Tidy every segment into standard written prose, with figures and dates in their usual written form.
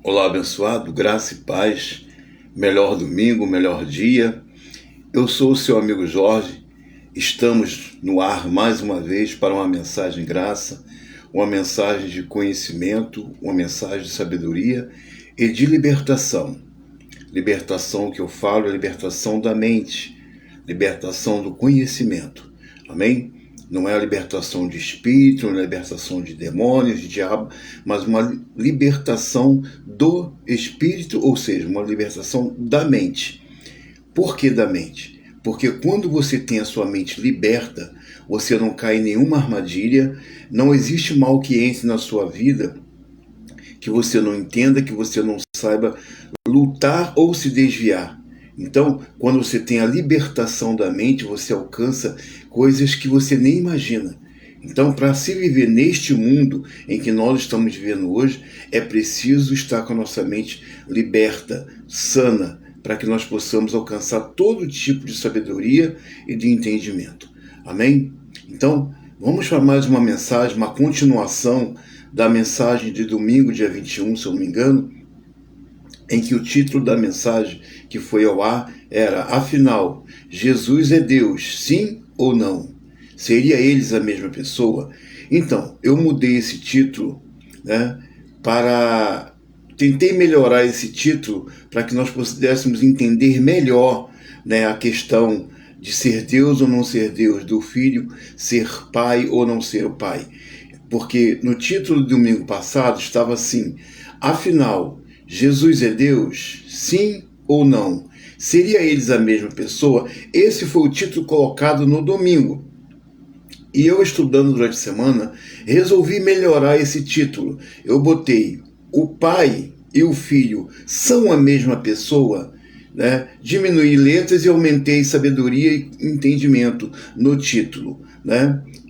Olá, abençoado, graça e paz, melhor domingo, melhor dia. Eu sou o seu amigo Jorge, estamos no ar mais uma vez para uma mensagem de graça, uma mensagem de conhecimento, uma mensagem de sabedoria e de libertação. Libertação que eu falo é libertação da mente, libertação do conhecimento, amém? Não é a libertação de espírito, não é a libertação de demônios, de diabo, mas uma libertação do espírito, ou seja, uma libertação da mente. Por que da mente? Porque quando você tem a sua mente liberta, você não cai em nenhuma armadilha, não existe mal que entre na sua vida que você não entenda, que você não saiba lutar ou se desviar. Então, quando você tem a libertação da mente, você alcança coisas que você nem imagina. Então, para se viver neste mundo em que nós estamos vivendo hoje, é preciso estar com a nossa mente liberta, sana, para que nós possamos alcançar todo tipo de sabedoria e de entendimento. Amém? Então, vamos para mais uma mensagem, uma continuação da mensagem de domingo, dia 21, se eu não me engano, em que o título da mensagem que foi ao ar era: afinal, Jesus é Deus, sim ou não? Seria eles a mesma pessoa? Então, eu mudei esse título, tentei melhorar esse título para que nós pudéssemos entender melhor, a questão de ser Deus ou não ser Deus, do Filho ser pai ou não ser o pai. Porque no título do domingo passado estava assim: afinal, Jesus é Deus? Sim ou não? Seria eles a mesma pessoa? Esse foi o título colocado no domingo. E eu, estudando durante a semana, resolvi melhorar esse título. Eu botei: o Pai e o Filho são a mesma pessoa? Diminuí letras e aumentei sabedoria e entendimento no título.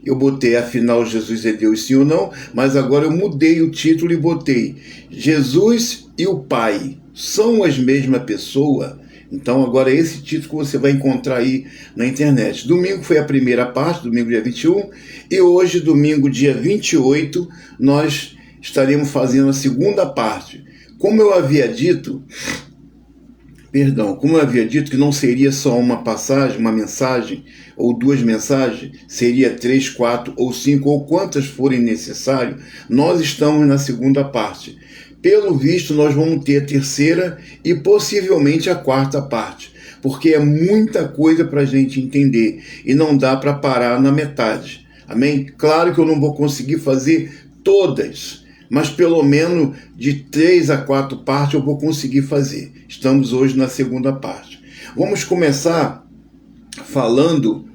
Eu botei: afinal, Jesus é Deus, sim ou não? Mas agora eu mudei o título e botei: Jesus e o Pai são as mesma pessoa? Então agora é esse título que você vai encontrar aí na internet. Domingo foi a primeira parte, domingo dia 21, e hoje, domingo dia 28, nós estaremos fazendo a segunda parte. Como eu havia dito que não seria só uma passagem, uma mensagem, ou duas mensagens, seria 3, 4 ou 5, ou quantas forem necessárias, nós estamos na segunda parte. Pelo visto, nós vamos ter a terceira e possivelmente a quarta parte, porque é muita coisa para a gente entender e não dá para parar na metade. Amém? Claro que eu não vou conseguir fazer todas, mas pelo menos de 3 a 4 partes eu vou conseguir fazer. Estamos hoje na segunda parte. Vamos começar falando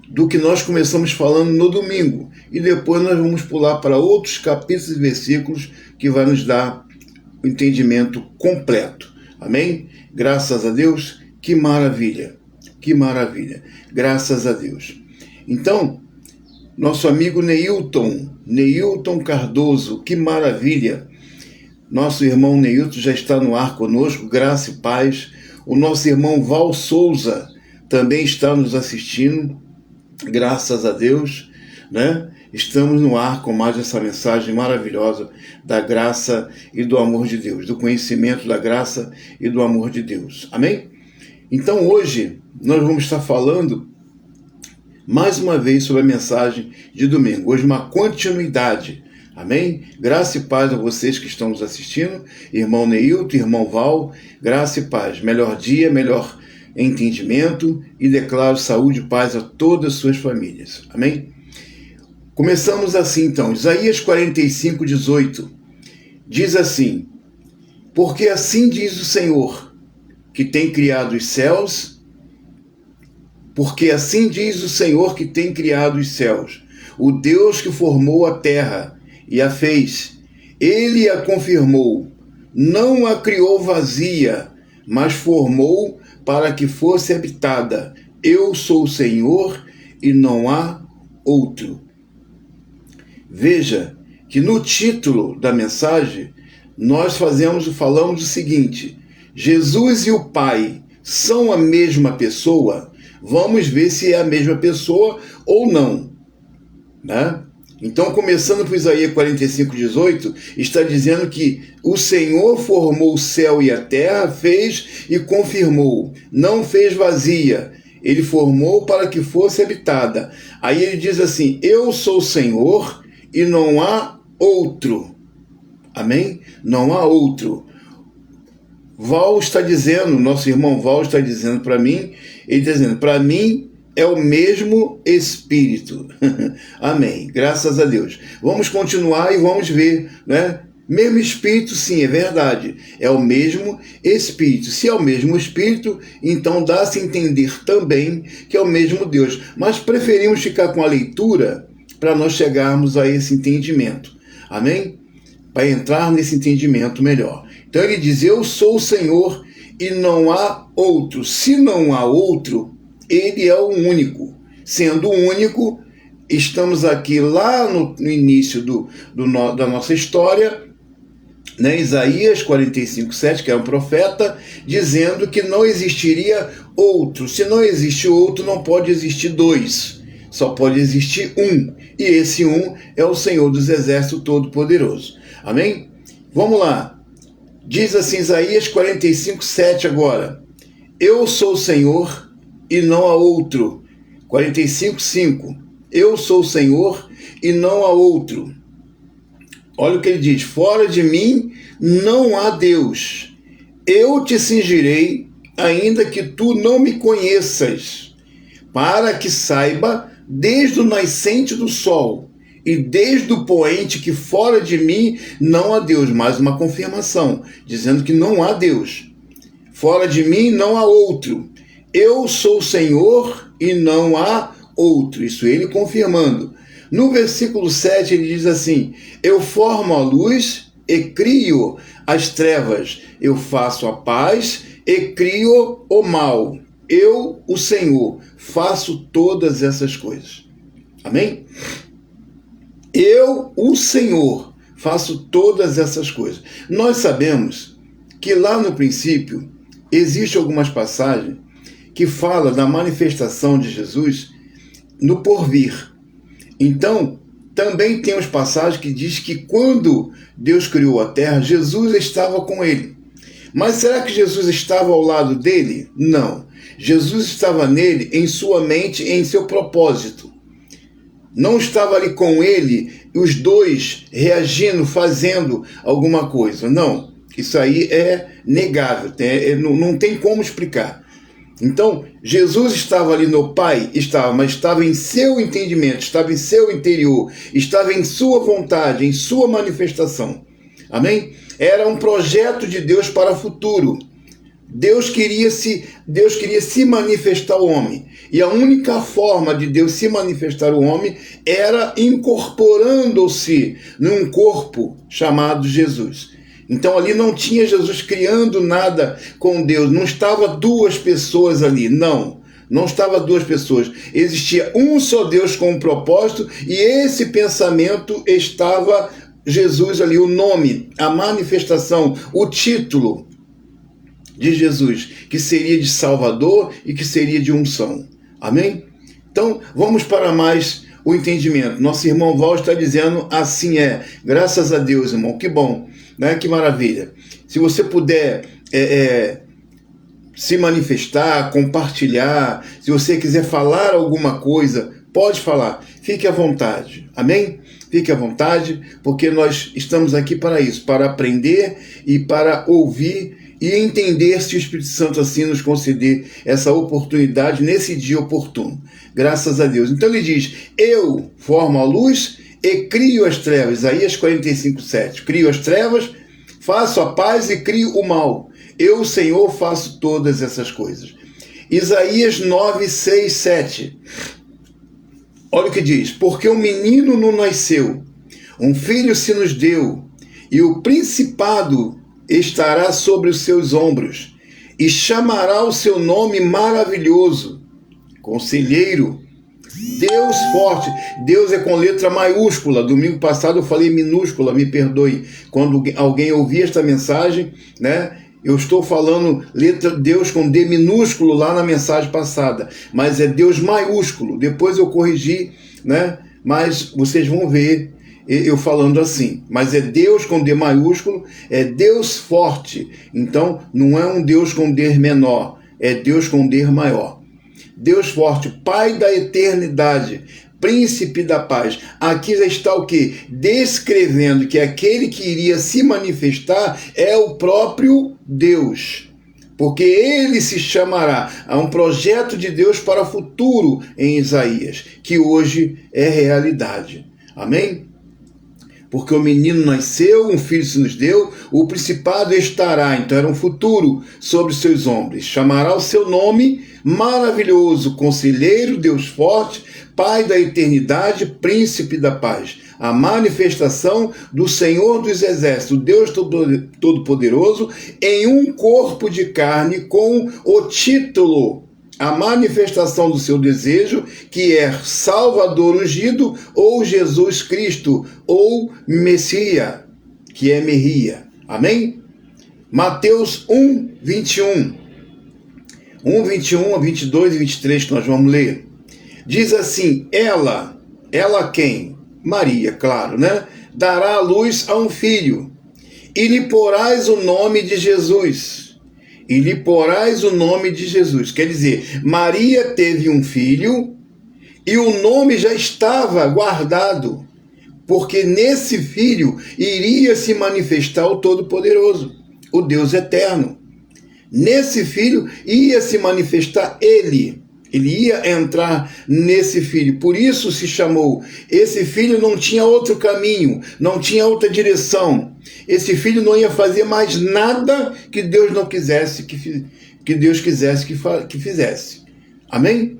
do que nós começamos falando no domingo, e depois nós vamos pular para outros capítulos e versículos que vai nos dar o entendimento completo. Amém? Graças a Deus, que maravilha, que maravilha, graças a Deus. Então, nosso amigo Neilton Cardoso, que maravilha, nosso irmão Neilton já está no ar conosco, graça e paz. O nosso irmão Val Souza também está nos assistindo, graças a Deus, Estamos no ar com mais essa mensagem maravilhosa da graça e do amor de Deus, do conhecimento da graça e do amor de Deus. Amém? Então hoje nós vamos estar falando mais uma vez sobre a mensagem de domingo. Hoje uma continuidade. Amém? Graça e paz a vocês que estão nos assistindo. Irmão Neilton, irmão Val, graça e paz. Melhor dia, melhor entendimento, e declaro saúde e paz a todas as suas famílias. Amém? Começamos assim então, Isaías 45, 18, diz assim: porque assim diz o Senhor, que tem criado os céus, porque assim diz o Senhor que tem criado os céus, o Deus que formou a terra e a fez, ele a confirmou, não a criou vazia, mas formou para que fosse habitada. Eu sou o Senhor e não há outro. Veja que no título da mensagem nós falamos o seguinte: Jesus e o Pai são a mesma pessoa? Vamos ver se é a mesma pessoa ou não. Então, começando por Isaías 45:18, está dizendo que o Senhor formou o céu e a terra, fez e confirmou, não fez vazia, ele formou para que fosse habitada. Aí ele diz assim: eu sou o Senhor e não há outro. Amém? Não há outro. Val está dizendo, nosso irmão Val está dizendo para mim, ele está dizendo, para mim é o mesmo Espírito. Amém. Graças a Deus. Vamos continuar e vamos ver, né? Mesmo Espírito, sim, é verdade. É o mesmo Espírito. Se é o mesmo Espírito, então dá-se a entender também que é o mesmo Deus. Mas preferimos ficar com a leitura para nós chegarmos a esse entendimento. Amém? Para entrar nesse entendimento melhor. Então ele diz, eu sou o Senhor e não há outro. Se não há outro, ele é o único. Sendo o único, estamos aqui lá no início da nossa história, né? Isaías 45:7, que é um profeta, dizendo que não existiria outro. Se não existe outro, não pode existir dois. Só pode existir um. E esse um é o Senhor dos Exércitos Todo-Poderoso. Amém? Vamos lá. Diz assim Isaías 45:7 agora. Eu sou o Senhor e não há outro. 45:5. Eu sou o Senhor e não há outro. Olha o que ele diz. Fora de mim não há Deus. Eu te cingirei, ainda que tu não me conheças, para que saiba desde o nascente do sol e desde o poente que fora de mim não há Deus. Mais uma confirmação, dizendo que não há Deus. Fora de mim não há outro. Eu sou o Senhor e não há outro. Isso ele confirmando. No versículo 7 ele diz assim, eu formo a luz e crio as trevas. Eu faço a paz e crio o mal. Eu, o Senhor, faço todas essas coisas. Amém? Eu, o Senhor, faço todas essas coisas. Nós sabemos que lá no princípio existem algumas passagens que falam da manifestação de Jesus no porvir. Então, também temos passagens que diz que quando Deus criou a terra, Jesus estava com ele. Mas será que Jesus estava ao lado dele? Não. Jesus estava nele, em sua mente, em seu propósito. Não estava ali com ele, os dois reagindo, fazendo alguma coisa. Não. Isso aí é negável, não tem como explicar. Então, Jesus estava ali no Pai, mas estava em seu entendimento, estava em seu interior, estava em sua vontade, em sua manifestação. Amém? Era um projeto de Deus para o futuro. Deus queria se manifestar ao homem. E a única forma de Deus se manifestar ao homem era incorporando-se num corpo chamado Jesus. Então ali não tinha Jesus criando nada com Deus, não estava duas pessoas ali, não estava duas pessoas. Existia um só Deus com um propósito e esse pensamento estava Jesus ali, o nome, a manifestação, o título de Jesus, que seria de Salvador e que seria de unção. Amém? Então vamos para mais o entendimento. Nosso irmão Val está dizendo assim é. Graças a Deus, irmão, que bom. Né? Que maravilha. Se você puder se manifestar, compartilhar, se você quiser falar alguma coisa, pode falar. Fique à vontade. Amém? Fique à vontade, porque nós estamos aqui para isso, para aprender e para ouvir e entender se o Espírito Santo assim nos conceder essa oportunidade nesse dia oportuno. Graças a Deus. Então ele diz, eu formo a luz e crio as trevas. Isaías 45:7. Crio as trevas, faço a paz e crio o mal. Eu, Senhor, faço todas essas coisas. Isaías 9:6-7. Olha o que diz. Porque um menino nos nasceu, um filho se nos deu, e o principado estará sobre os seus ombros, e chamará o seu nome maravilhoso, Conselheiro, Deus forte. Deus é com letra maiúscula. Domingo passado eu falei minúscula, me perdoe. Quando alguém ouvir esta mensagem, né? Eu estou falando letra Deus com D minúsculo lá na mensagem passada, mas é Deus maiúsculo. Depois eu corrigi, né? mas vocês vão ver eu falando assim. Mas é Deus com D maiúsculo, é Deus forte. Então, não é um Deus com D menor, é Deus com D maior. Deus forte, Pai da eternidade, Príncipe da paz. Aqui já está o quê? Descrevendo que aquele que iria se manifestar é o próprio Deus. Porque ele se chamará a um projeto de Deus para o futuro em Isaías, que hoje é realidade. Amém? Porque o menino nasceu, um filho se nos deu, o principado estará, então era um futuro, sobre seus ombros. Chamará o seu nome maravilhoso, conselheiro, Deus forte, Pai da eternidade, príncipe da paz. A manifestação do Senhor dos exércitos, Deus Todo-Poderoso, em um corpo de carne com o título, a manifestação do seu desejo, que é Salvador ungido, ou Jesus Cristo, ou Messias, que é Merria. Amém? Mateus 1, 21. 1, 21 a 22 e 23 que nós vamos ler. Diz assim, ela quem? Maria, claro, né? Dará à luz a um filho, e lhe porás o nome de Jesus. E lhe porás o nome de Jesus. Quer dizer, Maria teve um filho, e o nome já estava guardado, porque nesse filho iria se manifestar o Todo-Poderoso, o Deus eterno. Nesse filho ia se manifestar ele ia entrar nesse filho. Por isso se chamou. Esse filho não tinha outro caminho, não tinha outra direção. Esse filho não ia fazer mais nada que Deus não quisesse, que Deus quisesse que fizesse. Amém?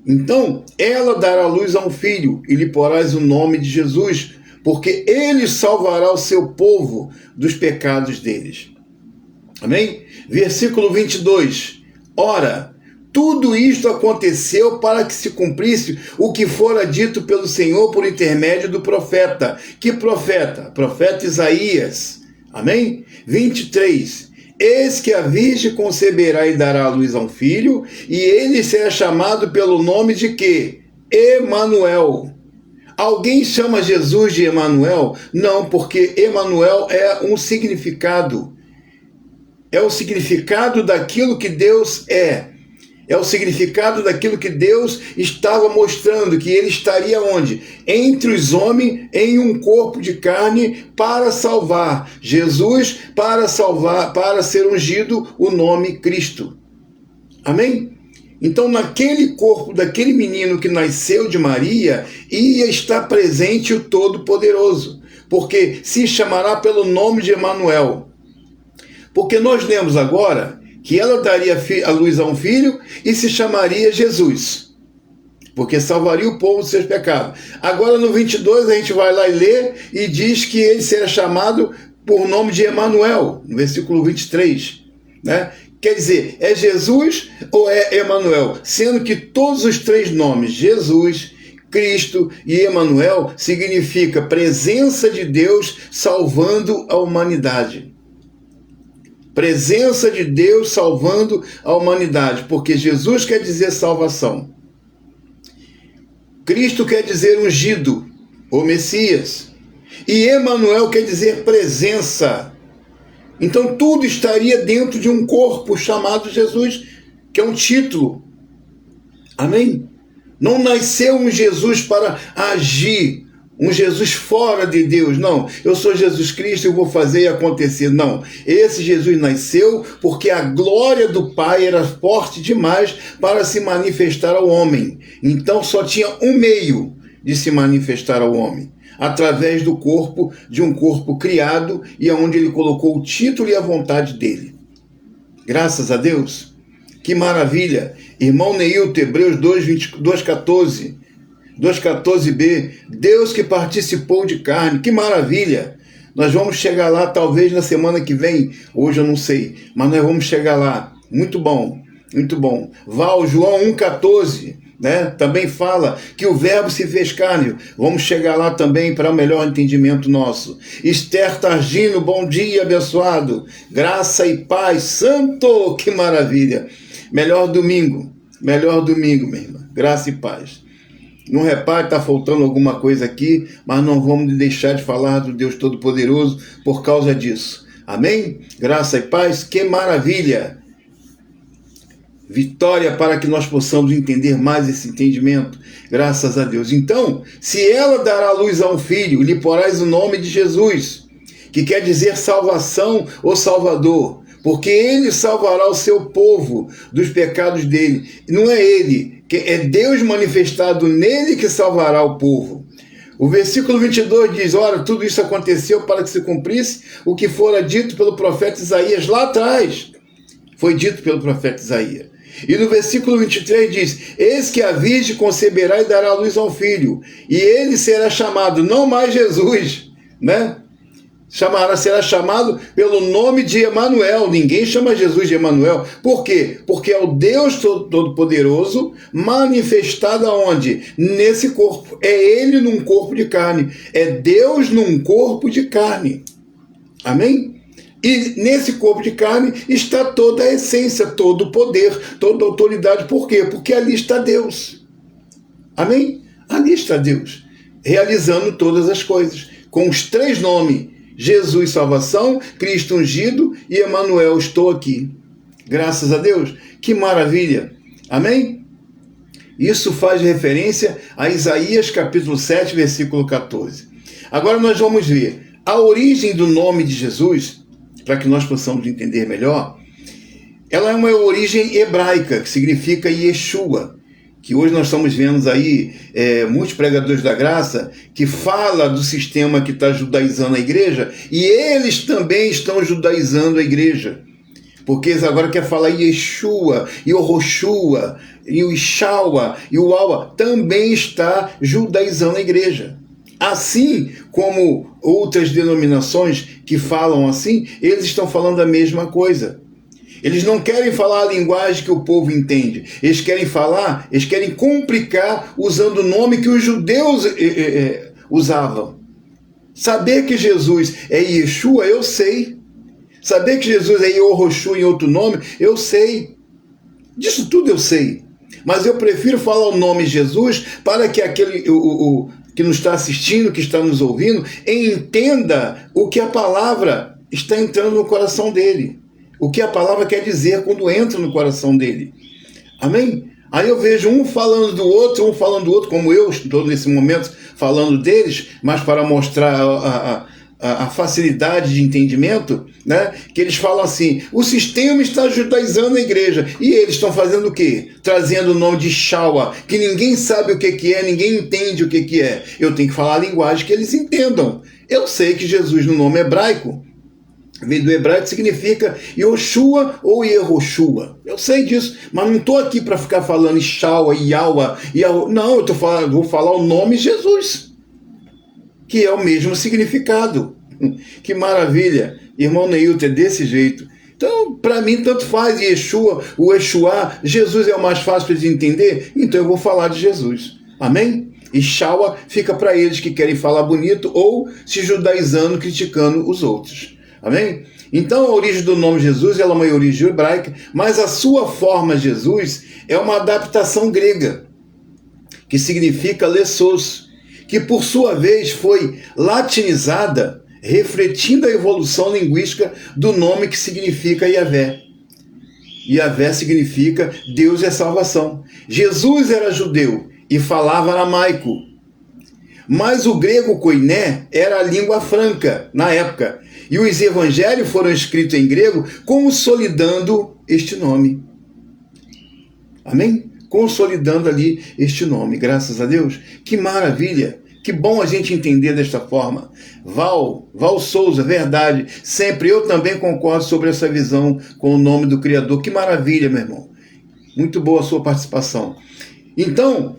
Então, ela dará luz a um filho, e lhe porás o nome de Jesus, porque ele salvará o seu povo dos pecados deles. Amém? Versículo 22. Ora, tudo isto aconteceu para que se cumprisse o que fora dito pelo Senhor por intermédio do profeta. Que profeta? Profeta Isaías. Amém? 23. Eis que a virgem conceberá e dará à luz a um filho, e ele será chamado pelo nome de quê? Emanuel. Alguém chama Jesus de Emanuel? Não, porque Emanuel é um significado. É o significado daquilo que Deus é. É o significado daquilo que Deus estava mostrando, que ele estaria onde? Entre os homens, em um corpo de carne, para salvar. Jesus, para salvar, para ser ungido, o nome Cristo. Amém? Então, naquele corpo daquele menino que nasceu de Maria, ia estar presente o Todo-Poderoso, porque se chamará pelo nome de Emanuel. Porque nós lemos agora que ela daria a luz a um filho e se chamaria Jesus, porque salvaria o povo dos seus pecados. Agora no 22 a gente vai lá e lê e diz que ele será chamado por nome de Emanuel, no versículo 23, né? Quer dizer, é Jesus ou é Emanuel? Sendo que todos os três nomes, Jesus, Cristo e Emanuel, significa presença de Deus salvando a humanidade. Presença de Deus salvando a humanidade, porque Jesus quer dizer salvação. Cristo quer dizer ungido, ou Messias. E Emanuel quer dizer presença. Então tudo estaria dentro de um corpo chamado Jesus, que é um título. Amém? Não nasceu um Jesus para agir, um Jesus fora de Deus, não. Eu sou Jesus Cristo e vou fazer acontecer, não. Esse Jesus nasceu porque a glória do Pai era forte demais para se manifestar ao homem. Então só tinha um meio de se manifestar ao homem, através do corpo, de um corpo criado e onde ele colocou o título e a vontade dele. Graças a Deus. Que maravilha. Irmão Neilton, Hebreus 2:14. 2:14b, Deus que participou de carne, que maravilha! Nós vamos chegar lá talvez na semana que vem, hoje eu não sei, mas nós vamos chegar lá. Muito bom, muito bom. Val, João 1:14, né? Também fala que o verbo se fez carne. Vamos chegar lá também para o melhor entendimento nosso. Esther Targino, bom dia, abençoado. Graça e paz, santo, que maravilha. Melhor domingo, minha irmã. Graça e paz. Não repare, está faltando alguma coisa aqui, mas não vamos deixar de falar do Deus Todo-Poderoso por causa disso. Amém? Graça e paz, que maravilha! Vitória para que nós possamos entender mais esse entendimento, graças a Deus. Então, se ela dará luz a um filho, lhe porás o nome de Jesus, que quer dizer salvação ou salvador, porque ele salvará o seu povo dos pecados dele. Não é ele, é Deus manifestado nele que salvará o povo. O versículo 22 diz, ora, tudo isso aconteceu para que se cumprisse o que fora dito pelo profeta Isaías lá atrás. Foi dito pelo profeta Isaías. E no versículo 23 diz, eis que a virgem conceberá e dará luz a um filho, e ele será chamado, não mais Jesus, né? Será chamado pelo nome de Emanuel. Ninguém chama Jesus de Emanuel. Por quê? Porque é o Deus Todo-Poderoso manifestado aonde? Nesse corpo. É ele num corpo de carne. É Deus num corpo de carne. Amém? E nesse corpo de carne está toda a essência, todo o poder, toda a autoridade. Por quê? Porque ali está Deus. Amém? Ali está Deus, realizando todas as coisas, com os três nomes. Jesus, salvação, Cristo ungido e Emanuel, estou aqui. Graças a Deus. Que maravilha. Amém? Isso faz referência a Isaías capítulo 7, versículo 14. Agora nós vamos ver a origem do nome de Jesus, para que nós possamos entender melhor. Ela é uma origem hebraica, que significa Yeshua, que hoje nós estamos vendo aí muitos pregadores da graça que fala do sistema que está judaizando a igreja, e eles também estão judaizando a igreja, porque eles agora querem falar Yeshua, e o Roshua, e o Ishawa, e o Awa, também está judaizando a igreja. Assim como outras denominações que falam assim, eles estão falando a mesma coisa. Eles não querem falar a linguagem que o povo entende. Eles querem complicar usando o nome que os judeus usavam. Saber que Jesus é Yeshua, eu sei. Saber que Jesus é Yehoshua em outro nome, eu sei. Disso tudo eu sei. Mas eu prefiro falar o nome Jesus para que aquele que nos está assistindo, que está nos ouvindo, entenda o que a palavra está entrando no coração dele. O que a palavra quer dizer quando entra no coração dele. Amém? Aí eu vejo um falando do outro, como eu estou nesse momento falando deles, mas para mostrar a facilidade de entendimento, né? Que eles falam assim, o sistema está judaizando a igreja, e eles estão fazendo o quê? Trazendo o nome de Shawa, que ninguém sabe o que é, ninguém entende o que é. Eu tenho que falar a linguagem que eles entendam. Eu sei que Jesus, no nome hebraico, veio do hebraico, significa Yoshua ou Yehoshua. Eu sei disso, mas não estou aqui para ficar falando Ishawa, Yawa. Não, vou falar o nome Jesus, que é o mesmo significado. Que maravilha. Irmão Neilton, é desse jeito. Então, para mim, tanto faz Yeshua, o Yeshua, Jesus é o mais fácil de entender, então eu vou falar de Jesus. Amém? E Shawa fica para eles que querem falar bonito ou se judaizando, criticando os outros. Amém? Então, a origem do nome Jesus ela é uma origem hebraica, mas a sua forma Jesus é uma adaptação grega, que significa lessos, que por sua vez foi latinizada, refletindo a evolução linguística do nome que significa Yahvé. Yahvé significa Deus é salvação. Jesus era judeu e falava aramaico, mas o grego koiné era a língua franca na época, e os evangelhos foram escritos em grego, consolidando este nome. Amém? Consolidando ali este nome, graças a Deus. Que maravilha! Que bom a gente entender desta forma. Val Souza, verdade. Sempre eu também concordo sobre essa visão com o nome do Criador. Que maravilha, meu irmão. Muito boa a sua participação. Então,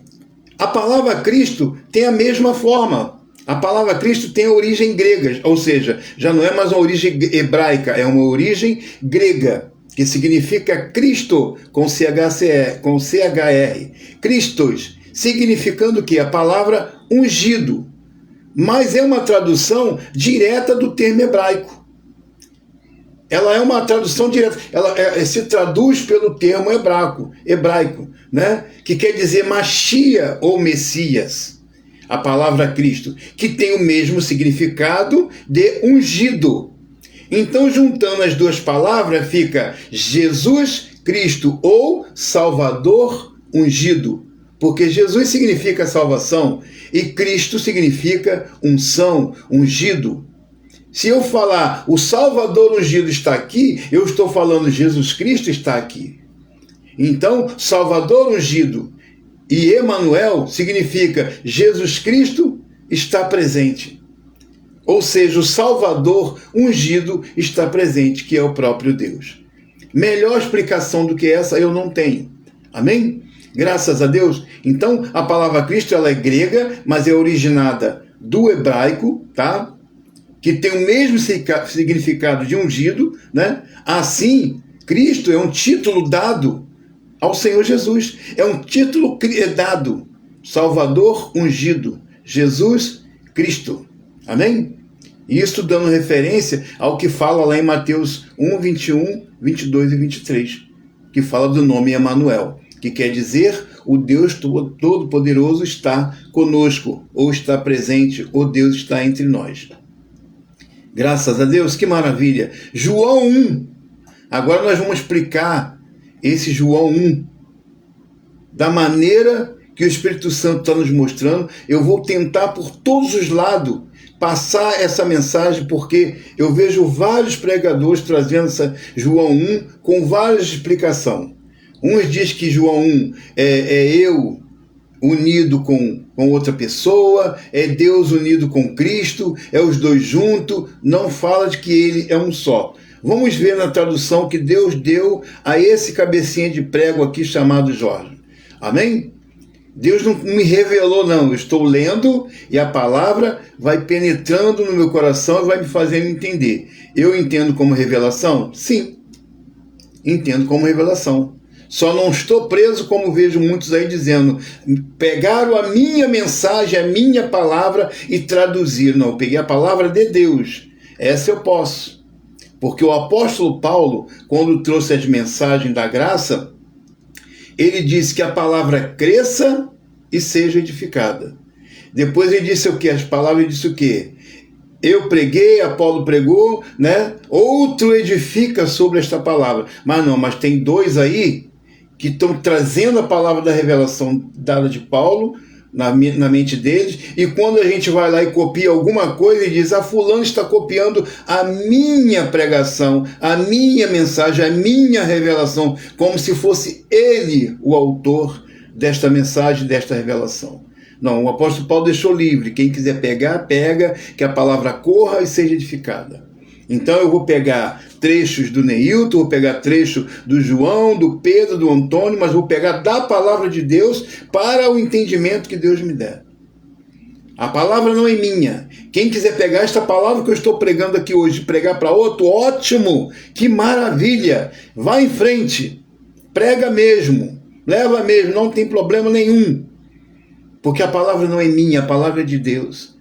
a palavra Cristo tem a mesma forma. A palavra Cristo tem a origem grega, ou seja, já não é mais uma origem hebraica, é uma origem grega, que significa Cristo, com CHR, Christos, significando que a palavra ungido, mas é uma tradução direta do termo hebraico. Ela é uma tradução direta, ela se traduz pelo termo hebraico, né? Que quer dizer Machia ou Messias, a palavra Cristo, que tem o mesmo significado de ungido. Então, juntando as duas palavras, fica Jesus Cristo ou Salvador ungido, porque Jesus significa salvação e Cristo significa unção, ungido. Se eu falar o Salvador ungido está aqui, eu estou falando Jesus Cristo está aqui. Então, Salvador ungido e Emanuel significa Jesus Cristo está presente. Ou seja, o Salvador ungido está presente, que é o próprio Deus. Melhor explicação do que essa eu não tenho. Amém? Graças a Deus. Então, a palavra Cristo ela é grega, mas é originada do hebraico, tá? Que tem o mesmo significado de ungido, né? Assim, Cristo é um título dado ao Senhor Jesus. É um título dado. Salvador ungido. Jesus Cristo. Amém? Isso dando referência ao que fala lá em Mateus 1, 21, 22 e 23, que fala do nome Emanuel, que quer dizer o Deus Todo-Poderoso está conosco, ou está presente, ou Deus está entre nós. Graças a Deus, que maravilha. João 1. Agora nós vamos explicar esse João 1 da maneira que o Espírito Santo está nos mostrando. Eu vou tentar por todos os lados passar essa mensagem, porque eu vejo vários pregadores trazendo essa João 1 com várias explicações. Uns dizem que João 1 é eu unido com outra pessoa, é Deus unido com Cristo, é os dois juntos, não fala de que ele é um só. Vamos ver na tradução que Deus deu a esse cabecinha de prego aqui chamado Jorge. Amém? Deus não me revelou, não. Eu estou lendo e a palavra vai penetrando no meu coração e vai me fazendo entender. Eu entendo como revelação? Sim, entendo como revelação. Só não estou preso, como vejo muitos aí dizendo, pegaram a minha mensagem, a minha palavra e traduziram. Não, eu peguei a palavra de Deus. Essa eu posso. Porque o apóstolo Paulo, quando trouxe as mensagens da graça, ele disse que a palavra cresça e seja edificada. Depois ele disse o quê? As palavras disse o quê? Eu preguei, Apolo pregou, né? Outro edifica sobre esta palavra. Mas tem dois aí que estão trazendo a palavra da revelação dada de Paulo na mente deles, e quando a gente vai lá e copia alguma coisa e diz, fulano está copiando a minha pregação, a minha mensagem, a minha revelação, como se fosse ele o autor desta mensagem, desta revelação. Não, o apóstolo Paulo deixou livre, quem quiser pegar, pega, que a palavra corra e seja edificada. Então eu vou pegar trechos do Neilton, vou pegar trecho do João, do Pedro, do Antônio, mas vou pegar da palavra de Deus para o entendimento que Deus me der. A palavra não é minha. Quem quiser pegar esta palavra que eu estou pregando aqui hoje, pregar para outro, ótimo, que maravilha, vá em frente, prega mesmo, leva mesmo, não tem problema nenhum, porque a palavra não é minha, a palavra é de Deus.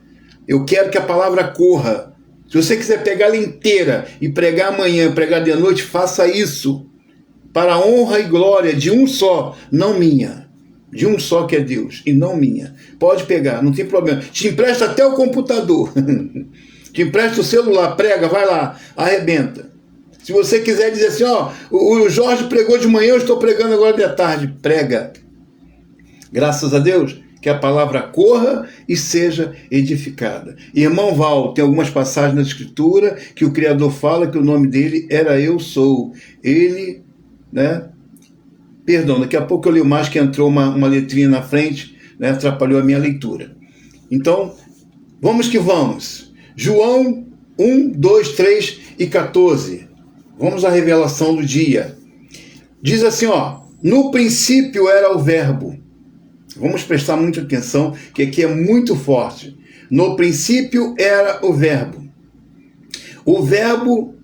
Eu quero que a palavra corra. Se você quiser pegar ela inteira e pregar amanhã, pregar de noite, faça isso para a honra e glória de um só, não minha. De um só que é Deus e não minha. Pode pegar, não tem problema. Te empresta até o computador. Te empresta o celular, prega, vai lá, arrebenta. Se você quiser dizer assim, o Jorge pregou de manhã, eu estou pregando agora de tarde, prega. Graças a Deus. Que a palavra corra e seja edificada. Irmão Val, tem algumas passagens na Escritura que o Criador fala que o nome dele era Eu Sou. Ele, né? Perdão, daqui a pouco eu leio mais que entrou uma letrinha na frente, né? Atrapalhou a minha leitura. Então, vamos que vamos. João 1, 2, 3 e 14. Vamos à revelação do dia. Diz assim, no princípio era o verbo. Vamos prestar muita atenção, que aqui é muito forte. No princípio era o verbo. O verbo,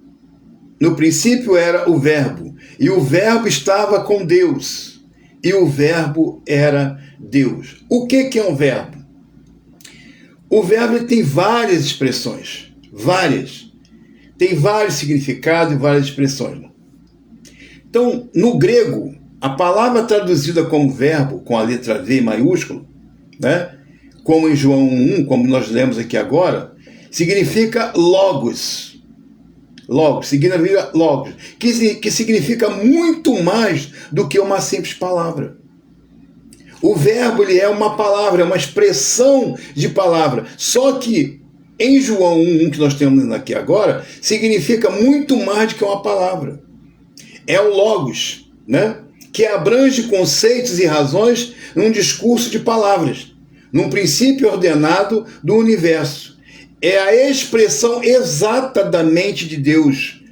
no princípio era o verbo. E o verbo estava com Deus. E o verbo era Deus. O que é um verbo? O verbo tem várias expressões. Várias. tem vários significados e várias expressões. Então, no grego, a palavra traduzida como verbo, com a letra V maiúsculo, né, como em João 1, como nós lemos aqui agora, significa logos. Logos, significa logos, que significa muito mais do que uma simples palavra. O verbo, ele é uma palavra, é uma expressão de palavra. Só que em João 1, que nós temos aqui agora, significa muito mais do que uma palavra. É o logos, né? Que abrange conceitos e razões num discurso de palavras, num princípio ordenado do universo. É a expressão exata da mente de Deus.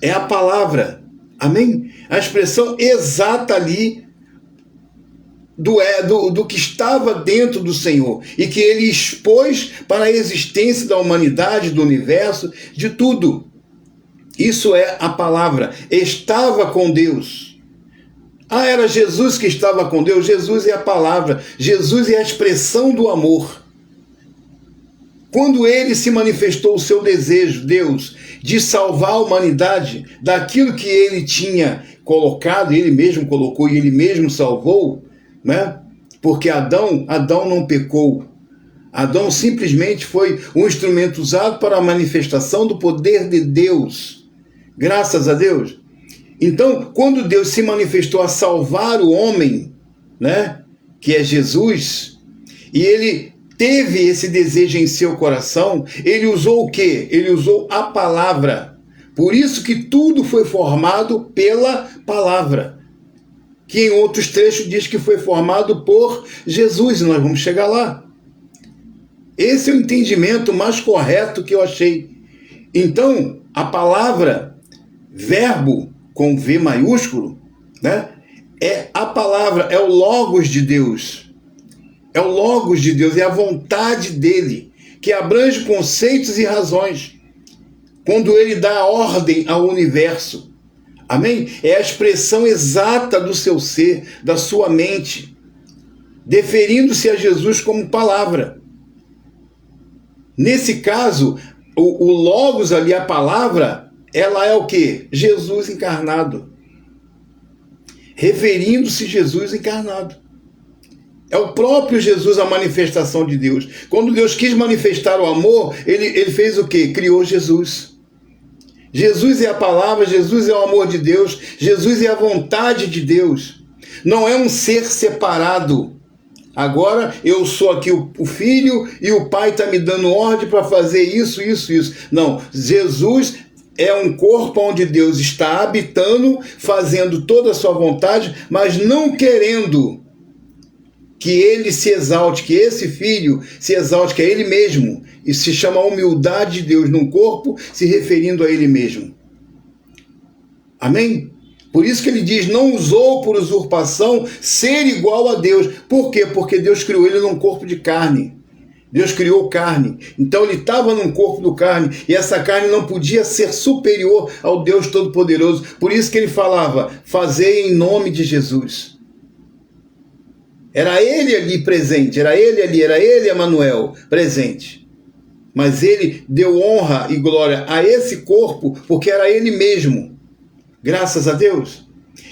É a palavra. Amém? A expressão exata ali do que estava dentro do Senhor e que ele expôs para a existência da humanidade, do universo, de tudo. Isso é a palavra. Estava com Deus. Era Jesus que estava com Deus. Jesus é a palavra. Jesus é a expressão do amor. Quando ele se manifestou o seu desejo, Deus, de salvar a humanidade daquilo que ele tinha colocado, ele mesmo colocou e ele mesmo salvou, né? Porque Adão não pecou. Adão simplesmente foi um instrumento usado para a manifestação do poder de Deus. Graças a Deus. Então, quando Deus se manifestou a salvar o homem, né, que é Jesus, e ele teve esse desejo em seu coração, ele usou o quê? Ele usou a palavra. Por isso que tudo foi formado pela palavra. Que em outros trechos diz que foi formado por Jesus, e nós vamos chegar lá. Esse é o entendimento mais correto que eu achei. Então, a palavra verbo, com V maiúsculo, né, é a palavra, é o logos de Deus. É o logos de Deus, é a vontade dele, que abrange conceitos e razões. Quando ele dá ordem ao universo. Amém? É a expressão exata do seu ser, da sua mente, deferindo-se a Jesus como palavra. Nesse caso, o logos ali, a palavra, ela é o quê? Jesus encarnado. Referindo-se a Jesus encarnado. É o próprio Jesus a manifestação de Deus. Quando Deus quis manifestar o amor, ele fez o quê? Criou Jesus. Jesus é a palavra, Jesus é o amor de Deus, Jesus é a vontade de Deus. Não é um ser separado. Agora eu sou aqui o filho e o pai está me dando ordem para fazer isso, isso, isso. Não, Jesus é um corpo onde Deus está habitando, fazendo toda a sua vontade, mas não querendo que ele se exalte, que esse filho se exalte, que é ele mesmo. Isso se chama humildade de Deus num corpo, se referindo a ele mesmo. Amém? Por isso que ele diz, não usou por usurpação ser igual a Deus. Por quê? Porque Deus criou ele num corpo de carne. Deus criou carne. Então ele estava num corpo do carne, e essa carne não podia ser superior ao Deus Todo-Poderoso. Por isso que ele falava, fazei em nome de Jesus. Era ele ali presente, era ele, Emanuel, presente. Mas ele deu honra e glória a esse corpo, porque era ele mesmo. Graças a Deus.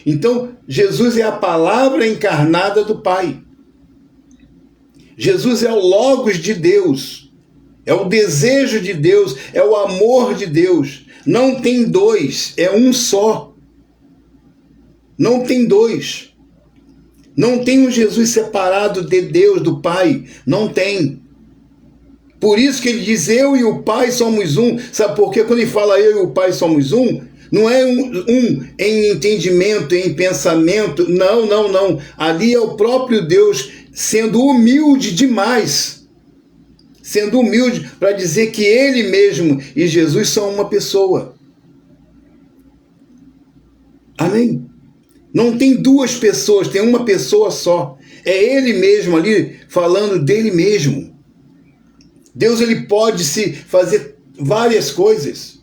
Então, Jesus é a palavra encarnada do Pai. Jesus é o logos de Deus. É o desejo de Deus, é o amor de Deus. Não tem dois, é um só. Não tem dois. Não tem um Jesus separado de Deus, do Pai. Não tem. Por isso que ele diz, eu e o Pai somos um. Sabe por quê? Quando ele fala eu e o Pai somos um, não é um em entendimento, em pensamento. Não, não, não. Ali é o próprio Deus sendo humilde demais. Sendo humilde para dizer que ele mesmo e Jesus são uma pessoa. Amém? Não tem duas pessoas, tem uma pessoa só. É ele mesmo ali falando dele mesmo. Deus, ele pode se fazer várias coisas.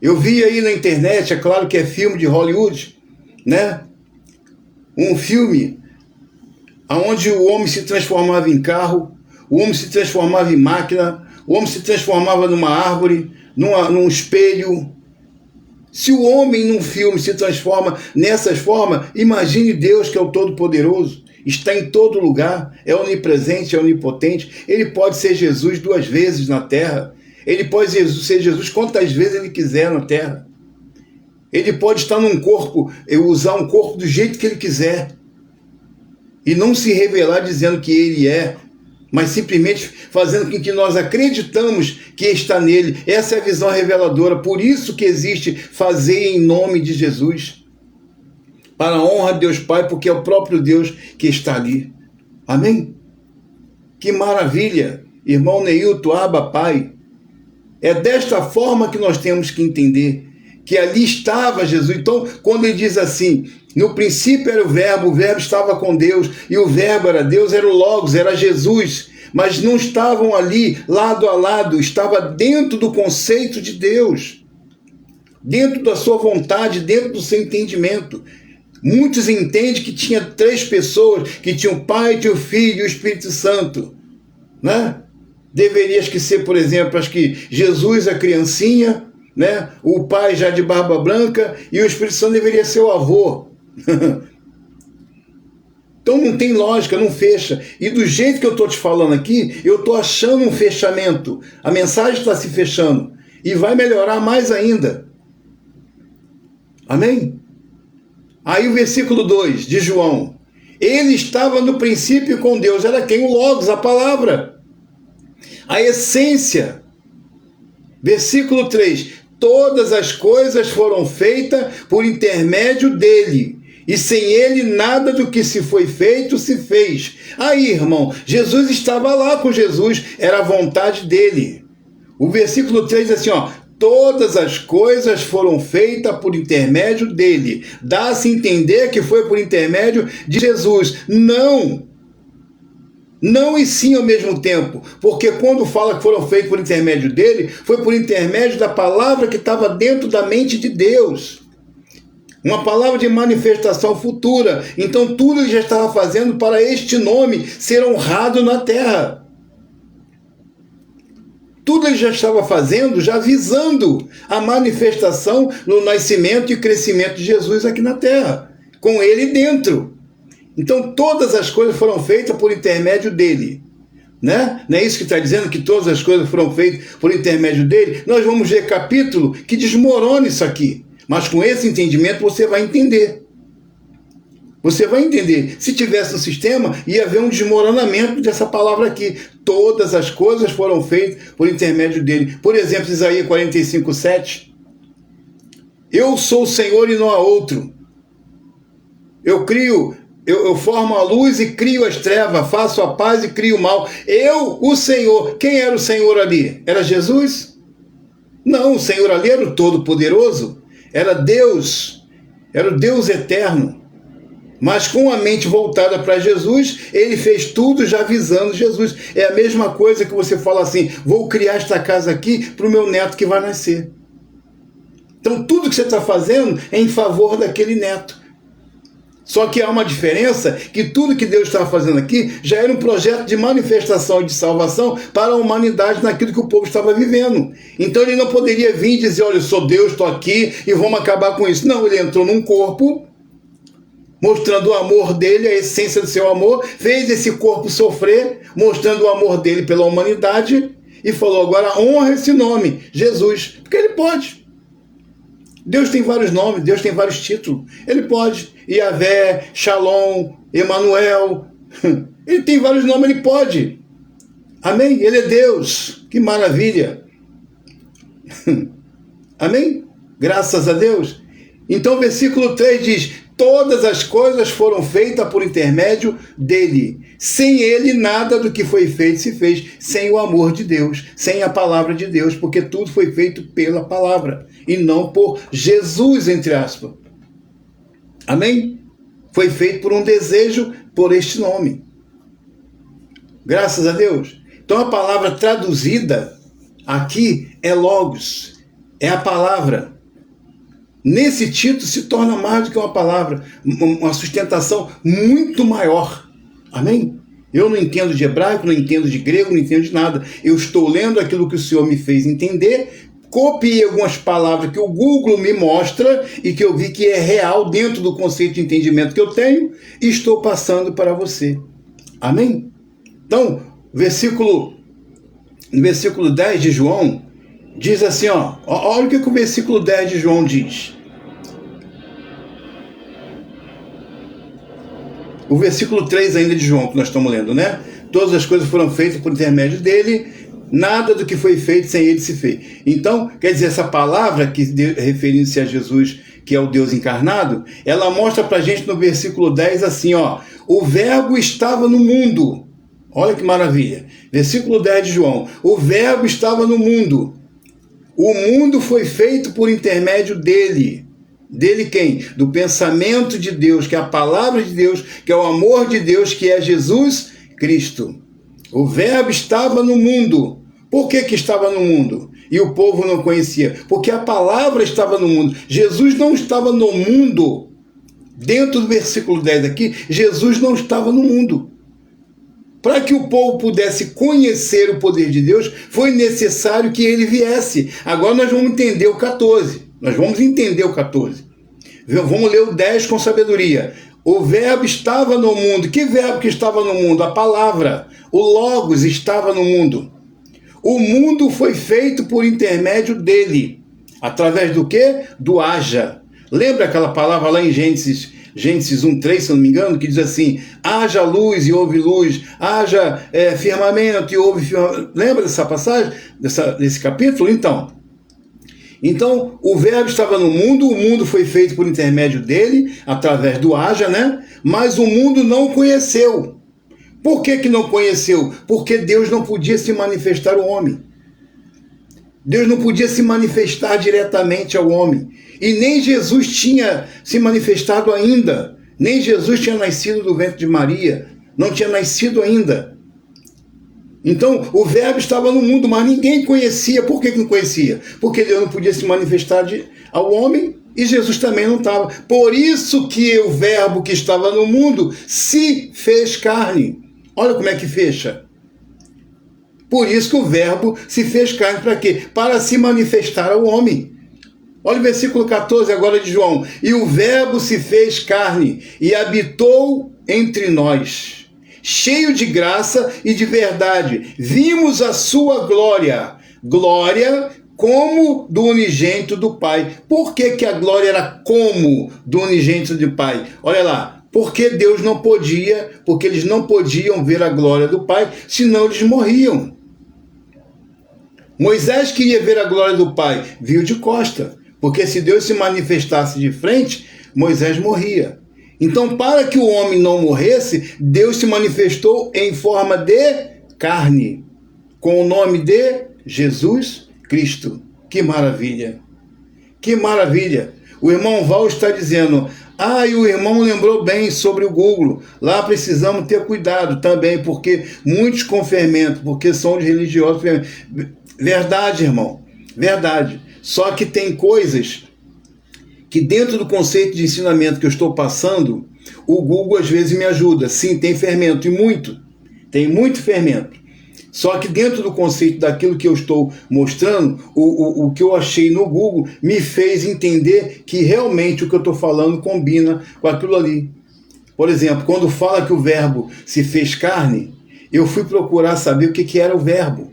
Eu vi aí na internet, é claro que é filme de Hollywood, né? Um filme onde o homem se transformava em carro, o homem se transformava em máquina, o homem se transformava numa árvore, num espelho. Se o homem num filme se transforma nessas formas, imagine Deus, que é o Todo-Poderoso, está em todo lugar, é onipresente, é onipotente. Ele pode ser Jesus 2 vezes na terra. Ele pode ser Jesus quantas vezes ele quiser na terra. Ele pode estar num corpo, usar um corpo do jeito que ele quiser. E não se revelar dizendo que ele é, mas simplesmente fazendo com que nós acreditamos que está nele. Essa é a visão reveladora. Por isso que existe fazer em nome de Jesus. Para a honra de Deus Pai, porque é o próprio Deus que está ali. Amém? Que maravilha, irmão Neilton, Abba, Pai. É desta forma que nós temos que entender que ali estava Jesus. Então, quando ele diz assim, no princípio era o verbo estava com Deus, e o verbo era Deus, era o Logos, era Jesus, mas não estavam ali lado a lado, estava dentro do conceito de Deus, dentro da sua vontade, dentro do seu entendimento. Muitos entendem que tinha 3 pessoas, que tinha o Pai, tinha o Filho e o Espírito Santo, né? Deveria que ser, por exemplo, acho que Jesus, a criancinha, né? O pai já de barba branca, e o Espírito Santo deveria ser o avô. Então não tem lógica, não fecha. E do jeito que eu estou te falando aqui, eu estou achando um fechamento. A mensagem está se fechando. E vai melhorar mais ainda. Amém? Aí o versículo 2 de João. Ele estava no princípio com Deus. Era quem? O Logos, a palavra. A essência. Versículo 3. Todas as coisas foram feitas por intermédio dele, e sem ele nada do que se foi feito se fez. Aí, irmão, Jesus estava lá com Jesus, era a vontade dele. O versículo 3 diz assim, ó, todas as coisas foram feitas por intermédio dele. Dá-se a entender que foi por intermédio de Jesus. Não e sim ao mesmo tempo, porque quando fala que foram feitos por intermédio dele, foi por intermédio da palavra que estava dentro da mente de Deus. Uma palavra de manifestação futura. Então tudo ele já estava fazendo para este nome ser honrado na terra. Tudo ele já estava fazendo, já visando a manifestação no nascimento e crescimento de Jesus aqui na terra, com ele dentro. Então todas as coisas foram feitas por intermédio dele, né? Não é isso que está dizendo, que todas as coisas foram feitas por intermédio dele? Nós vamos ver capítulo que desmorona isso aqui, mas com esse entendimento você vai entender. Você vai entender. Se tivesse um sistema, ia haver um desmoronamento dessa palavra aqui. Todas as coisas foram feitas por intermédio dele. Por exemplo, Isaías 45:7. Eu sou o Senhor e não há outro. Eu formo a luz e crio as trevas, faço a paz e crio o mal. Eu, o Senhor. Quem era o Senhor ali? Era Jesus? Não, o Senhor ali era o Todo-Poderoso. Era Deus. Era o Deus eterno. Mas com a mente voltada para Jesus, ele fez tudo já visando Jesus. É a mesma coisa que você fala assim, vou criar esta casa aqui para o meu neto que vai nascer. Então tudo que você está fazendo é em favor daquele neto. Só que há uma diferença, que tudo que Deus estava fazendo aqui já era um projeto de manifestação e de salvação para a humanidade naquilo que o povo estava vivendo. Então ele não poderia vir e dizer, olha, eu sou Deus, estou aqui e vamos acabar com isso. Não, ele entrou num corpo, mostrando o amor dele, a essência do seu amor, fez esse corpo sofrer, mostrando o amor dele pela humanidade, e falou, agora honra esse nome, Jesus, porque ele pode. Deus tem vários nomes, Deus tem vários títulos. Ele pode. Yahvé, Shalom, Emanuel. Ele tem vários nomes, ele pode. Amém? Ele é Deus. Que maravilha. Amém? Graças a Deus. Então, versículo 3 diz, todas as coisas foram feitas por intermédio dele. Sem ele, nada do que foi feito se fez. Sem o amor de Deus, sem a palavra de Deus, porque tudo foi feito pela palavra e não por Jesus, entre aspas. Amém? Foi feito por um desejo por este nome. Graças a Deus. Então a palavra traduzida aqui é Logos. É a palavra. Nesse título se torna mais do que uma palavra, uma sustentação muito maior. Amém? Eu não entendo de hebraico, não entendo de grego, não entendo de nada. Eu estou lendo aquilo que o Senhor me fez entender copiei algumas palavras que o Google me mostra e que eu vi que é real dentro do conceito de entendimento que eu tenho e estou passando para você. Amém? Então, no versículo 10 de João, diz assim, olha o que o versículo 10 de João diz. O versículo 3 ainda de João, que nós estamos lendo, né? Todas as coisas foram feitas por intermédio dele, nada do que foi feito sem ele se fez. Então, quer dizer, essa palavra, referindo-se a Jesus, que é o Deus encarnado, ela mostra pra gente no versículo 10 assim, o verbo estava no mundo. Olha que maravilha. Versículo 10 de João. O verbo estava no mundo. O mundo foi feito por intermédio dele. Dele quem? Do pensamento de Deus, que é a palavra de Deus, que é o amor de Deus, que é Jesus Cristo. O verbo estava no mundo. Por que estava no mundo? E o povo não conhecia. Porque a palavra estava no mundo. Jesus não estava no mundo. Dentro do versículo 10 aqui, Jesus não estava no mundo. Para que o povo pudesse conhecer o poder de Deus, foi necessário que ele viesse. Agora nós vamos entender o 14. Nós vamos entender o 14. Vamos ler o 10 com sabedoria. O verbo estava no mundo. Que verbo que estava no mundo? A palavra. O Logos estava no mundo. O mundo foi feito por intermédio dele. Através do quê? Do haja. Lembra aquela palavra lá em Gênesis 1:3, se eu não me engano, que diz assim, haja luz e houve luz, haja firmamento e houve firmamento. Lembra dessa passagem, desse capítulo? Então, o verbo estava no mundo, o mundo foi feito por intermédio dele, através do haja, né? Mas o mundo não o conheceu. Por que não conheceu? Porque Deus não podia se manifestar ao homem. Deus não podia se manifestar diretamente ao homem. E nem Jesus tinha se manifestado ainda. Nem Jesus tinha nascido do ventre de Maria. Não tinha nascido ainda. Então, o verbo estava no mundo, mas ninguém conhecia. Por que não conhecia? Porque Deus não podia se manifestar ao homem e Jesus também não estava. Por isso que o verbo que estava no mundo se fez carne. Olha como é que fecha. Por isso que o verbo se fez carne para quê? Para se manifestar ao homem. Olha o versículo 14 agora de João. E o verbo se fez carne e habitou entre nós, cheio de graça e de verdade. Vimos a sua glória, glória como do unigênito do Pai. Por que a glória era como do unigênito do Pai? Olha lá. Porque Deus não podia, porque eles não podiam ver a glória do Pai, senão eles morriam. Moisés queria ver a glória do Pai, viu de costa, porque se Deus se manifestasse de frente, Moisés morria. Então, para que o homem não morresse, Deus se manifestou em forma de carne, com o nome de Jesus Cristo. Que maravilha! Que maravilha! O irmão Val está dizendo... e o irmão lembrou bem sobre o Google. Lá precisamos ter cuidado também, porque muitos com fermento, porque são de religiosos. Verdade, irmão, verdade. Só que tem coisas que dentro do conceito de ensinamento que eu estou passando, o Google às vezes me ajuda. Sim, tem fermento, e muito. Tem muito fermento. Só que dentro do conceito daquilo que eu estou mostrando, o que eu achei no Google me fez entender que realmente o que eu estou falando combina com aquilo ali. Por exemplo, quando fala que o verbo se fez carne, eu fui procurar saber o que era o verbo.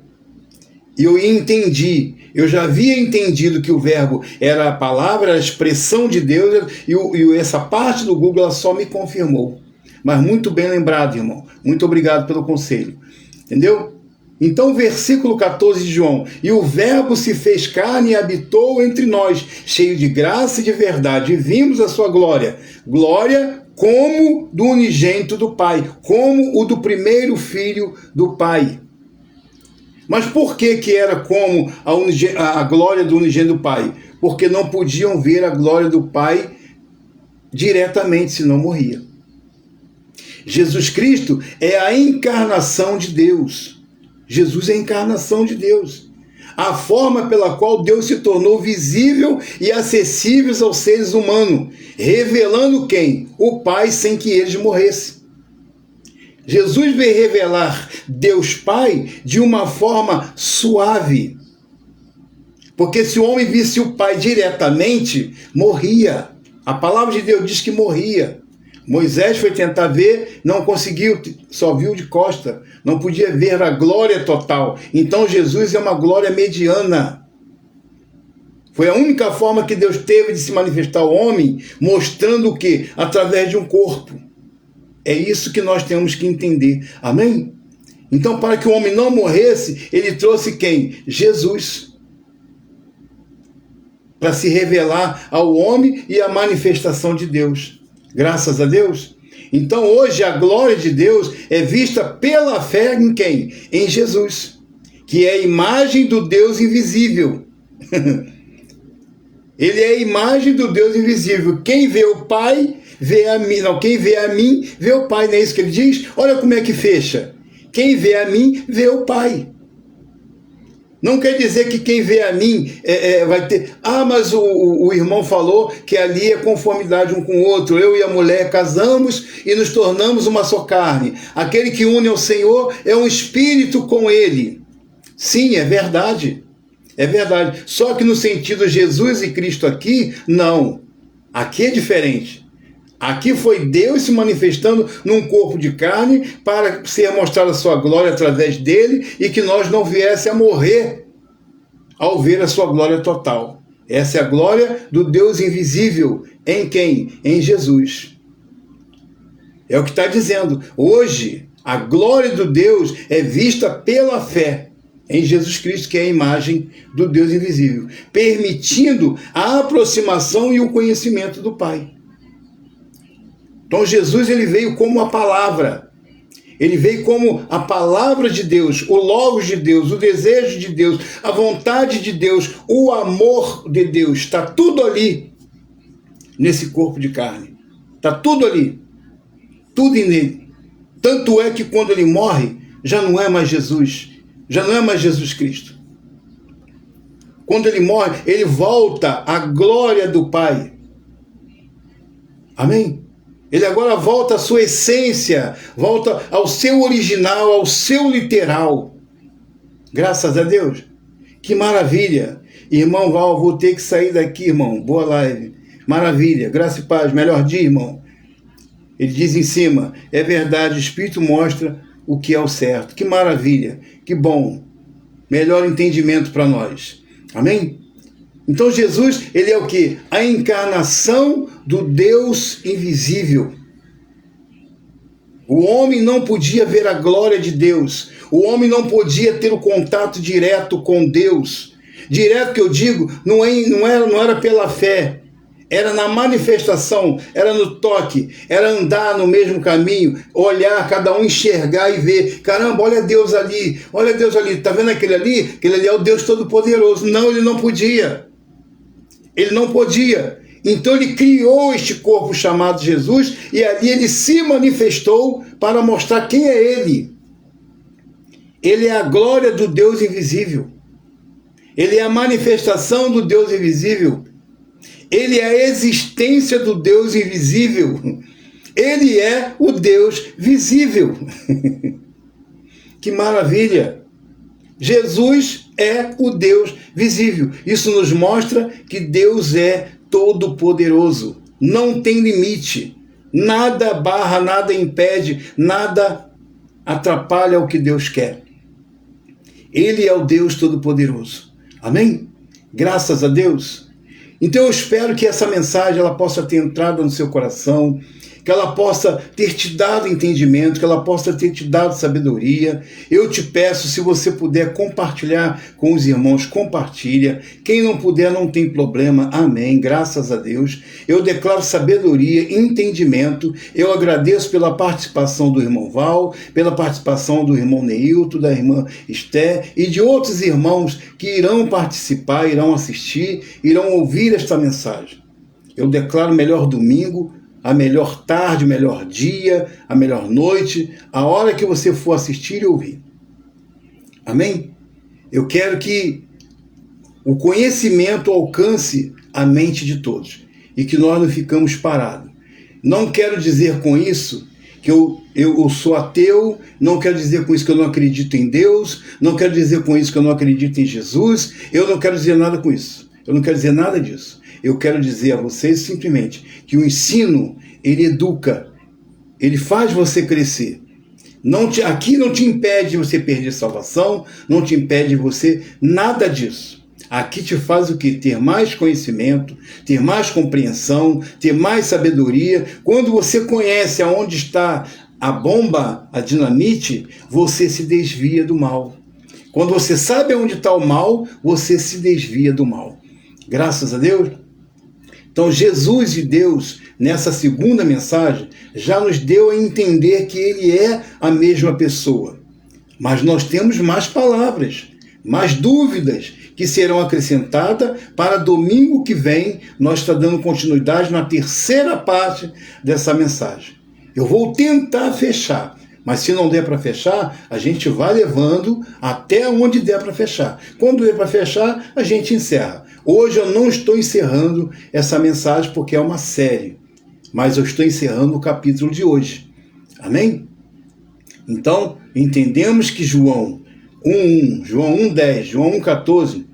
E eu entendi, eu já havia entendido que o verbo era a palavra, a expressão de Deus, e essa parte do Google ela só me confirmou. Mas muito bem lembrado, irmão. Muito obrigado pelo conselho. Entendeu? Então, versículo 14 de João. E o verbo se fez carne e habitou entre nós, cheio de graça e de verdade. E vimos a sua glória. Glória como do unigênito do Pai. Como o do primeiro filho do Pai. Mas por que era como a glória do unigênito do Pai? Porque não podiam ver a glória do Pai diretamente, senão morria. Jesus Cristo é a encarnação de Deus. Jesus é a encarnação de Deus. A forma pela qual Deus se tornou visível e acessível aos seres humanos, revelando quem? O Pai sem que eles morressem. Jesus veio revelar Deus Pai de uma forma suave. Porque se o homem visse o Pai diretamente, morria. A palavra de Deus diz que morria. Moisés foi tentar ver, não conseguiu, só viu de costa. Não podia ver a glória total. Então Jesus é uma glória mediana. Foi a única forma que Deus teve de se manifestar ao homem, mostrando o quê? Através de um corpo. É isso que nós temos que entender. Amém? Então, para que o homem não morresse, ele trouxe quem? Jesus. Para se revelar ao homem e a manifestação de Deus. Graças a Deus. Então, hoje, a glória de Deus é vista pela fé em quem? Em Jesus. Que é a imagem do Deus invisível. Ele é a imagem do Deus invisível. Quem vê o Pai, vê a mim. Não, quem vê a mim, vê o Pai. Não é isso que ele diz? Olha como é que fecha. Quem vê a mim, vê o Pai. Não quer dizer que quem vê a mim vai ter... Ah, mas o irmão falou que ali é conformidade um com o outro. Eu e a mulher casamos e nos tornamos uma só carne. Aquele que une ao Senhor é um espírito com ele. Sim, é verdade. É verdade. Só que no sentido Jesus e Cristo aqui, não. Aqui é diferente. Aqui foi Deus se manifestando num corpo de carne para ser mostrada a sua glória através dele e que nós não viesse a morrer ao ver a sua glória total. Essa é a glória do Deus invisível. Em quem? Em Jesus. É o que está dizendo. Hoje, a glória do Deus é vista pela fé em Jesus Cristo, que é a imagem do Deus invisível, permitindo a aproximação e o conhecimento do Pai. Então Jesus ele veio como a palavra, ele veio como a palavra de Deus, o Logos de Deus, o desejo de Deus, a vontade de Deus, o amor de Deus, está tudo ali, nesse corpo de carne, está tudo ali, tudo nele. Tanto é que quando ele morre, já não é mais Jesus, já não é mais Jesus Cristo. Quando ele morre, ele volta à glória do Pai. Amém? Ele agora volta à sua essência, volta ao seu original, ao seu literal. Graças a Deus. Que maravilha. Irmão Val, vou ter que sair daqui, irmão. Boa live. Maravilha. Graça e paz. Melhor dia, irmão. Ele diz em cima, é verdade, o Espírito mostra o que é o certo. Que maravilha. Que bom. Melhor entendimento para nós. Amém? Então Jesus, ele é o quê? A encarnação do Deus invisível. O homem não podia ver a glória de Deus. O homem não podia ter o contato direto com Deus. Direto que eu digo, não era pela fé. Era na manifestação, era no toque, era andar no mesmo caminho, olhar, cada um enxergar e ver. Caramba, olha Deus ali, tá vendo aquele ali? Aquele ali é o Deus Todo-Poderoso. Não, ele não podia. Ele não podia. Então ele criou este corpo chamado Jesus e ali ele se manifestou para mostrar quem é ele. Ele é a glória do Deus invisível. Ele é a manifestação do Deus invisível. Ele é a existência do Deus invisível. Ele é o Deus visível. Que maravilha! Jesus é o Deus visível. Isso nos mostra que Deus é todo-poderoso. Não tem limite. Nada barra, nada impede, nada atrapalha o que Deus quer. Ele é o Deus todo-poderoso. Amém? Graças a Deus. Então eu espero que essa mensagem ela possa ter entrado no seu coração, que ela possa ter te dado entendimento, que ela possa ter te dado sabedoria. Eu te peço, se você puder compartilhar com os irmãos, compartilha. Quem não puder, não tem problema. Amém. Graças a Deus. Eu declaro sabedoria, entendimento. Eu agradeço pela participação do irmão Val, pela participação do irmão Neilton, da irmã Esté e de outros irmãos que irão participar, irão assistir, irão ouvir esta mensagem. Eu declaro melhor domingo, a melhor tarde, o melhor dia, a melhor noite, a hora que você for assistir e ouvir. Amém? Eu quero que o conhecimento alcance a mente de todos e que nós não ficamos parados. Não quero dizer com isso que eu eu sou ateu, não quero dizer com isso que eu não acredito em Deus, não quero dizer com isso que eu não acredito em Jesus, eu não quero dizer nada com isso. Eu não quero dizer nada disso. Eu quero dizer a vocês simplesmente que o ensino, ele educa, ele faz você crescer. Aqui não te impede de você perder salvação, não te impede de você nada disso. Aqui te faz o quê? Ter mais conhecimento, ter mais compreensão, ter mais sabedoria. Quando você conhece aonde está a bomba, a dinamite, você se desvia do mal. Quando você sabe aonde está o mal, você se desvia do mal. Graças a Deus. Então Jesus e Deus, nessa segunda mensagem, já nos deu a entender que Ele é a mesma pessoa. Mas nós temos mais palavras, mais dúvidas que serão acrescentadas para domingo que vem. Nós estamos dando continuidade na terceira parte dessa mensagem. Eu vou tentar fechar, mas se não der para fechar, a gente vai levando até onde der para fechar. Quando der para fechar, a gente encerra. Hoje eu não estou encerrando essa mensagem porque é uma série, mas eu estou encerrando o capítulo de hoje. Amém? Então, entendemos que João 1:1, João 1:10, João 1:14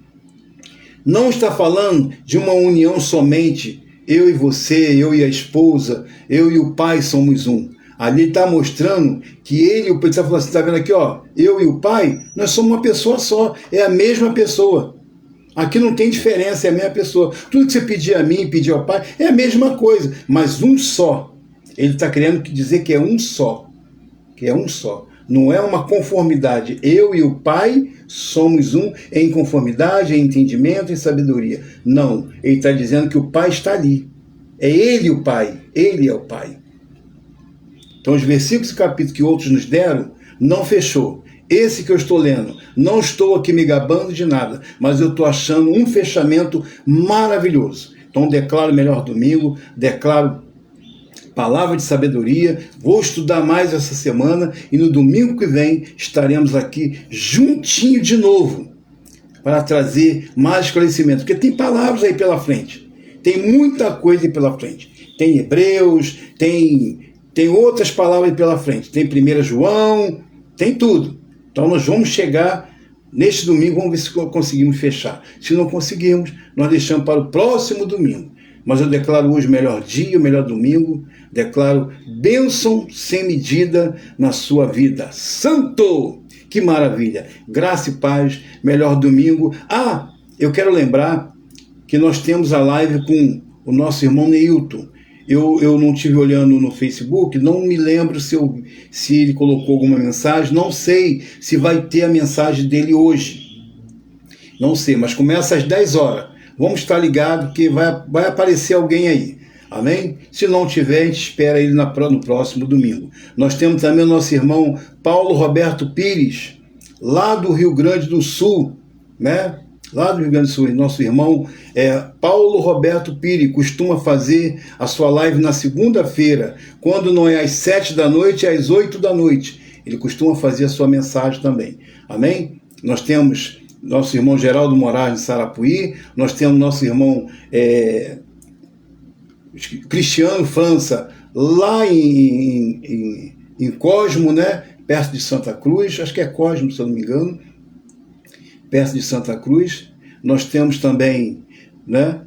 não está falando de uma união somente eu e você, eu e a esposa, eu e o pai somos um. Ali está mostrando que ele está falando assim, está vendo aqui, ó, eu e o pai, nós somos uma pessoa só, é a mesma pessoa. Aqui não tem diferença, é a mesma pessoa. Tudo que você pedir a mim, pedir ao pai, é a mesma coisa, mas um só. Ele está querendo dizer que é um só, que é um só. Não é uma conformidade. Eu e o pai somos um em conformidade, em entendimento, em sabedoria. Não, ele está dizendo que o pai está ali. É ele o pai, ele é o pai. Então os versículos e capítulos que outros nos deram, não fechou. Esse que eu estou lendo, não estou aqui me gabando de nada, mas eu estou achando um fechamento maravilhoso. Então declaro melhor domingo, declaro palavra de sabedoria, vou estudar mais essa semana e no domingo que vem estaremos aqui juntinho de novo para trazer mais esclarecimento, porque tem palavras aí pela frente, tem muita coisa aí pela frente, tem Hebreus, tem outras palavras aí pela frente, tem 1 João, tem tudo. Então nós vamos chegar neste domingo, vamos ver se conseguimos fechar. Se não conseguirmos, nós deixamos para o próximo domingo. Mas eu declaro hoje o melhor dia, o melhor domingo, declaro bênção sem medida na sua vida. Santo! Que maravilha! Graça e paz, melhor domingo. Ah, eu quero lembrar que nós temos a live com o nosso irmão Neilton. Eu não estive olhando no Facebook, não me lembro se ele colocou alguma mensagem, não sei se vai ter a mensagem dele hoje. Não sei, mas começa às 10 horas. Vamos estar ligados que vai aparecer alguém aí. Amém? Se não tiver, a gente espera ele no próximo domingo. Nós temos também o nosso irmão Paulo Roberto Pires, lá do Rio Grande do Sul, né? Lá do Rio Grande do Sul, nosso irmão Paulo Roberto Pires costuma fazer a sua live na segunda-feira, quando não é às 7 da noite, é às 8 da noite. Ele costuma fazer a sua mensagem também. Amém? Nós temos nosso irmão Geraldo Moraes em Sarapuí, nós temos nosso irmão Cristiano França, lá em Cosmo, né? Perto de Santa Cruz, acho que é Cosmo, se eu não me engano, perto de Santa Cruz. Nós temos também, né,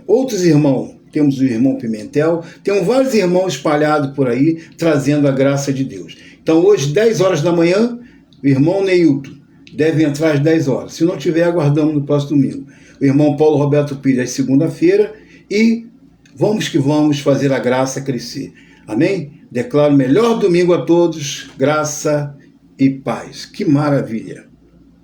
outros irmãos, temos o irmão Pimentel, temos vários irmãos espalhados por aí, trazendo a graça de Deus. Então hoje, 10 horas da manhã, o irmão Neilton deve entrar às 10 horas. Se não tiver, aguardamos no próximo domingo. O irmão Paulo Roberto Pires às segunda-feira e vamos que vamos fazer a graça crescer. Amém? Declaro melhor domingo a todos, graça e paz. Que maravilha!